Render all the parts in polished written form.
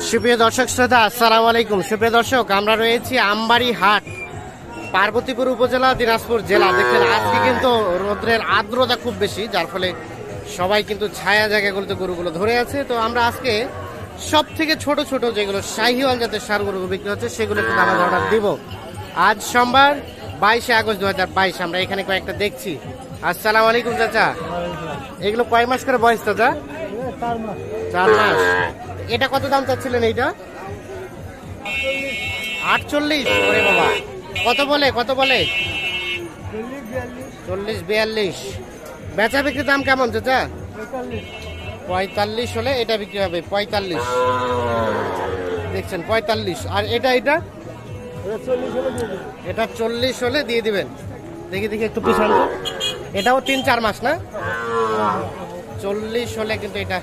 সুপ্রিয় দর্শক শ্রোতা, আসসালামু আলাইকুম। সুপ্রিয় দর্শক, আমরা রয়েছি আমবাড়ি হাট, পার্বতীপুর উপজেলা, দিনাজপুর জেলা। দেখছেন আজকে কিন্তু রোদ্রের আর্দ্রতা খুব বেশি, যার ফলে সবাই কিন্তু ছায়া জায়গাগুলোতে গরুগুলো ধরে আছে। তো আমরা আজকে সব থেকে ছোট ছোট যেগুলো শাহিওয়াল জাতের ষাঁড় গরু বিক্রি হচ্ছে সেগুলো কিন্তু আমরা অর্ডার দিব। আজ সোমবার 22 আগস্ট 2022। আমরা এখানে কয়েকটা দেখছি। আসসালামু আলাইকুম চাচা, এগুলো কয় মাস করে বয়স চাচা? 4 মাস। এটা কত দাম চাচ্ছিলেন? এইটা 48। ওরে বাবা, কত বলে 40-42। বেচা বিক্রির দাম কেমন চাচা? 45 হলে এটা বিক্রি হবে। 45 দেখছেন, 45। আর এটা 40 হলে দিয়ে দিবেন। দেখি একটু পিছন। এটাও 3-4 মাস না? 40 হলে কিন্তু এটা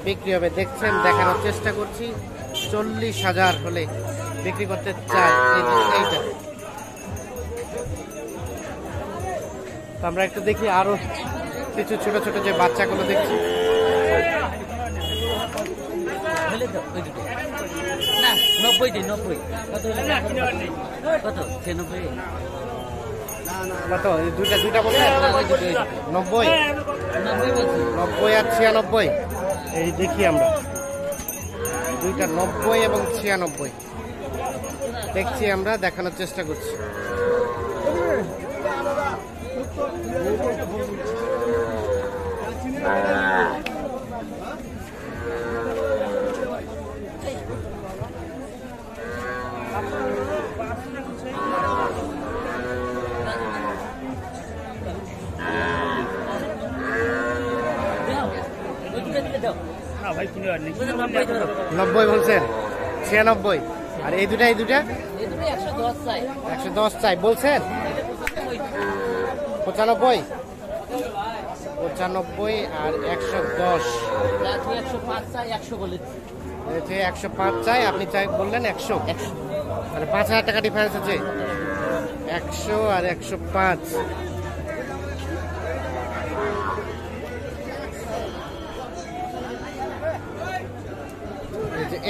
বিক্রি হবে। দেখছেন, দেখানোর চেষ্টা করছি। 40,000 হলে বিক্রি করতে চাই এইটা। আমরা একটু দেখি আরো কিছু ছোট ছোট যে বাচ্চাগুলো দেখছি। কত দুইটা বলে? 90 আর 96। এই দেখি আমরা দুইটা 90 এবং 96 দেখছি, আমরা দেখানোর চেষ্টা করছি। নব্বই বলছেন? 96। আর এই দুটা 110 চাই বলছেন। 95 আর 110। 105 চাই, আপনি চাই বললেন 100। মানে 5,000 টাকা ডিফারেন্স আছে। 100 আর 105।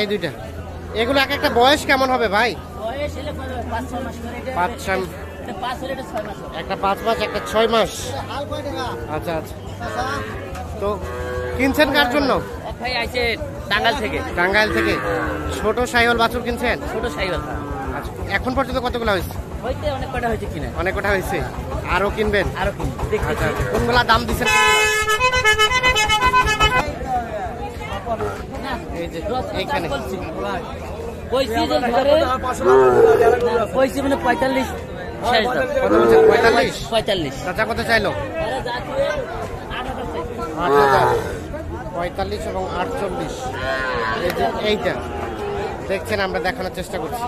এই দুইটা, এগুলো এক একটা বয়স কেমন হবে ভাই? 5 মাস, একটা 6 মাস। আচ্ছা। তো কিনছেন কার জন্য? টাঙ্গাইল থেকে ছোট শাহিওয়াল বাছুর কিনছেন? ছোট শাহিওয়াল। আচ্ছা, এখন পর্যন্ত কতগুলো হয়েছে? অনেক কটা হয়েছে। আরো কিনবেন? আচ্ছা, কোনগুলা দাম দিচ্ছেন? এইখানে 45। চাচা কত চাইলো? 8,000। 45 এবং 48। এইটা দেখছেন, আমরা দেখানোর চেষ্টা করছি।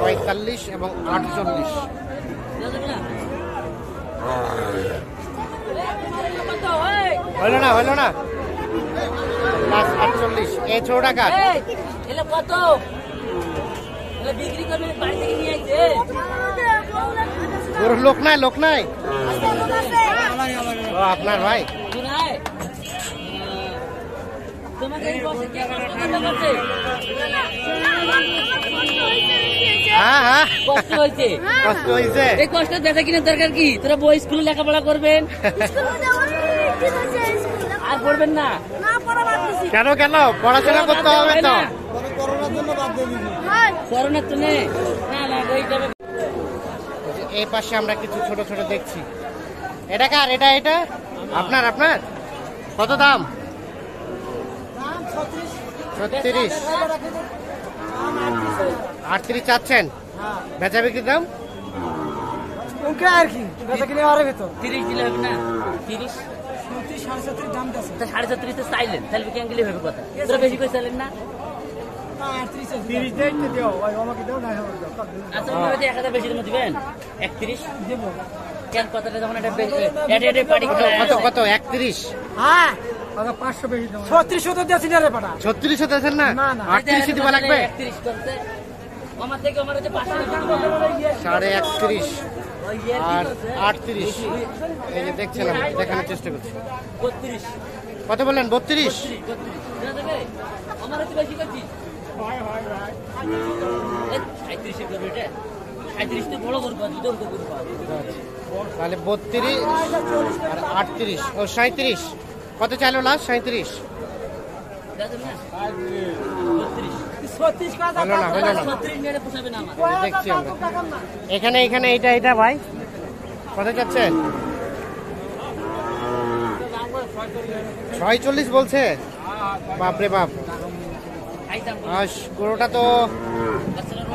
45 এবং 48। হইল না 48। এই ছোট টাকা কত বিক্রি করবেন? বাড়ি থেকে নিয়ে আইছে। লোক নাই। ও আপনার ভাই? হ্যাঁ, কষ্ট হয়েছে। এই কষ্ট দেখা কিনা দরকার কি? তোরা বই স্কুলে লেখাপড়া করবেন আর পড়বেন না কেন? পড়াশোনা করতে হবে তো। করোনার জন্য এই পাশে আমরা কিছু ছোট ছোট দেখছি। এটা কার? এটা আপনার কত দাম? 36। 38 চাচ্ছেন? বেচা বিক্রির দাম আর কি? বেচা কিনে আরে ভেতর 30 দিলে হবে না? 30 37 দাম আছে। 37 তো চাইলেন, তাহলে কি আঙ্গুলি হবে কথা? তোরা বেশি করে চাইলেন না? 30 দেখতে দিও, ওই আমাকে দাও না হবে। আচ্ছা, ওই 1000 বেশি দিন দিবেন। 31 দেব কেন? কথাটা যখন এটা পার্টি কত 31? হ্যাঁ, আগে 500 বেশি দাও। 36 তো দিয়েছি না রে পাটা। 36 দিয়েছেন না? 38 দিবা লাগবে। 31 করতে আমার থেকে আমার হচ্ছে 500 দিব। 31.5 আর 38। এই যে দেখছেন, আমি দেখানোর চেষ্টা করছি। 32 কত বললেন? 32। আমার হচ্ছে বেশি করছি হয় হয় ভাই 35 করবে এটা 35 তো বড় করবো দুটো করবো তাহলে 32 আর 38 ও 37। কত চাইলো লাস্ট? 37। দেখেন না 36 টাকা হলো না, হলো না। 36 নেড়ে পোষাবে না আমার দেখছি আমরা। এখানে এটা ভাই কত চাচ্ছেন? 46 বলছে। বাপরে বাপ, খাইতাম গরুটা তো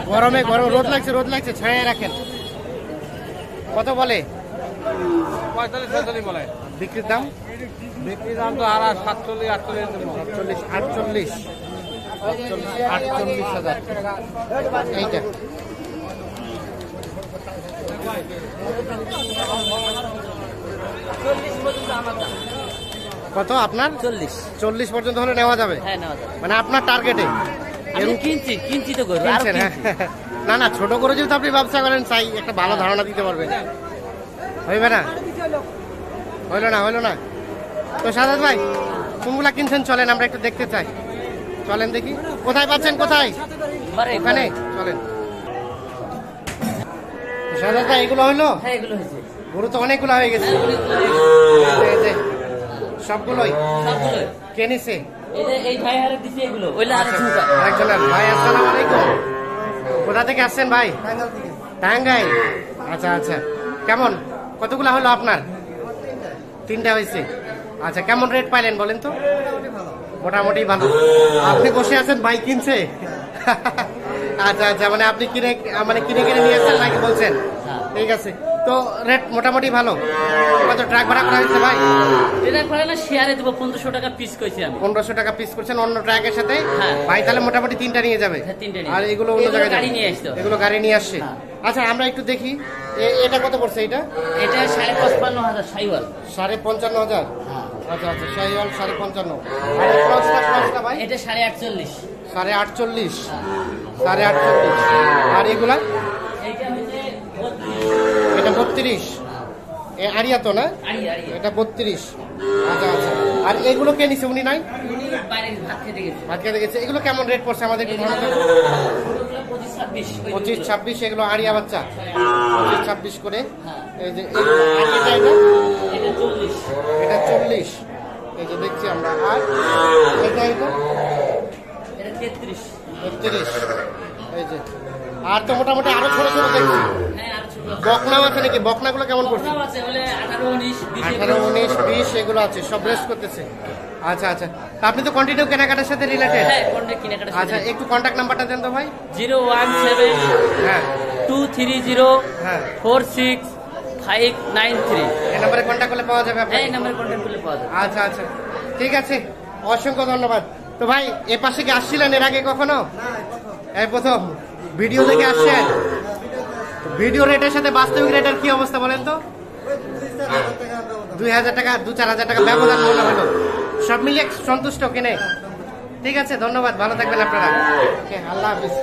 গরম রোদ লাগছে ছায়া রাখেন। কত বলে 45 বলে বিক্রির দাম? বিক্রি দাম তো আর 47 48 48,000 এইটা। কত আপনার? 40 পর্যন্ত হলে নেওয়া যাবে? হ্যাঁ নেওয়া যাবে মানে আপনার টার্গেটে? আমি কিনছি তো করবো আর কিনছেন, হ্যাঁ। না ছোট করে যেহেতু আপনি ব্যবসা করেন চাই একটা ভালো ধারণা দিতে পারবেন। হইবে না? হইলো না। তো সাদাত ভাই কোনগুলা কিনছেন চলেন আমরা একটু দেখতে চাই। চলেন দেখি কোথায় পাচ্ছেন, কোথায়? ওখানে চলেন। সাদাত ভাই এগুলো হইলো? হ্যাঁ এগুলো হয়েছে গরু তো অনেকগুলো হয়ে গেছে। এই যে, সবগুলোই সবগুলো কে নিছে? এই ভাই হারে দিছে এগুলো ওইলা আর ঝুঁকা আরেকজনের ভাই, আসসালামু আলাইকুম। কোথা থেকে আসছেন ভাই? টাঙ্গাইল। আচ্ছা কেমন কতগুলা হলো আপনার? 3টা হয়েছে। আচ্ছা কেমন রেট পাইলেন বলেন তো? মোটামুটি ভালো। আপনি বসে আছেন, ভাই কিনছে? আচ্ছা মানে আপনি কিনে নিয়ে আসছেন নাকি বলছেন? ঠিক আছে, তো রেট মোটামুটি ভালো। কত ট্রাক ভাড়া করা হয়েছে ভাই? এটা করে না শেয়ারে দেবো 1500 টাকা পিস কইছি আমি। 1500 টাকা পিস করছেন অন্য ট্রাকের সাথে? হ্যাঁ। ভাই তাহলে মোটামুটি 3টা নিয়ে যাবে। হ্যাঁ, 3টা নিয়ে আর এগুলো অন্য এগুলো জায়গায় গাড়ি যাবে? নিয়ে আসতো। এগুলো গাড়ি নিয়ে আসছে। হ্যাঁ। আচ্ছা আমরা একটু দেখি এটা কত পড়ছে? এটা এটা 55,000 সাইওয়াল। 55,500। হ্যাঁ আচ্ছা শাহিওয়াল 55,500। আর এই ক্রসটা ভাই? এটা 48.5। 48.5। 48.5। আর এগুলা? এইটা হচ্ছে 32। এটা 32। এ আরিয়া তো না? আড়ি এটা 32। আচ্ছা আর এগুলো কে নিছে? উনি নাই? উনি বাইরে ভাত খেতে গেছে। ভাত খেতে গেছে। এগুলো কেমন রেট পড়ছে আমাদের একটু ধারণা দেন? 25-26 25-26 এগুলো আরিয়া বাচ্চা। 25-26 করে। হ্যাঁ। এই যে এগুলো, আর এটা এটা 40। এটা 40। এই যে দেখছি আমরা। আর এটা এটা 33। 32। এই যে আর তো মোটামুটি আরো ছোট দেখছি। হ্যাঁ আর ছোট বকনাও আছে নাকি? বকনাগুলো কেমন করছে? বকনাও আছে বলে 18-19 20 18, 19, 20 এগুলো আছে, সব রেস্ট করতেছে। আচ্ছা তা আপনি তো কন্টিনিউ কেনাকাটার সাথে রিলেটেড? হ্যাঁ কন্টাক্ট কেনাকাটা। আচ্ছা একটু কন্ট্যাক্ট নাম্বারটা দেন তো ভাই। 017 হ্যাঁ 230 হ্যাঁ 46593। এই নম্বরে কন্ট্যাক্ট করলে পাওয়া যাবে আপনাকে? এই নাম্বারে কন্টাক্ট করলে পাওয়া যাবে। আচ্ছা ঠিক আছে, অসংখ্য ধন্যবাদ। তো ভাই এ পাশে কি আসছিলেন এর আগে কখনো? এই প্রথম ভিডিও দেখে আসছেন? ভিডিও রেটের সাথে বাস্তবিক রেটের কি অবস্থা বলেন তো? 2,000 টাকা 2-4,000 টাকা ব্যবধান মনে হলো। সব মিলিয়ে সন্তুষ্ট কিনে? ঠিক আছে, ধন্যবাদ, ভালো থাকবেন আপনারা। ওকে, আল্লাহ হাফিজ।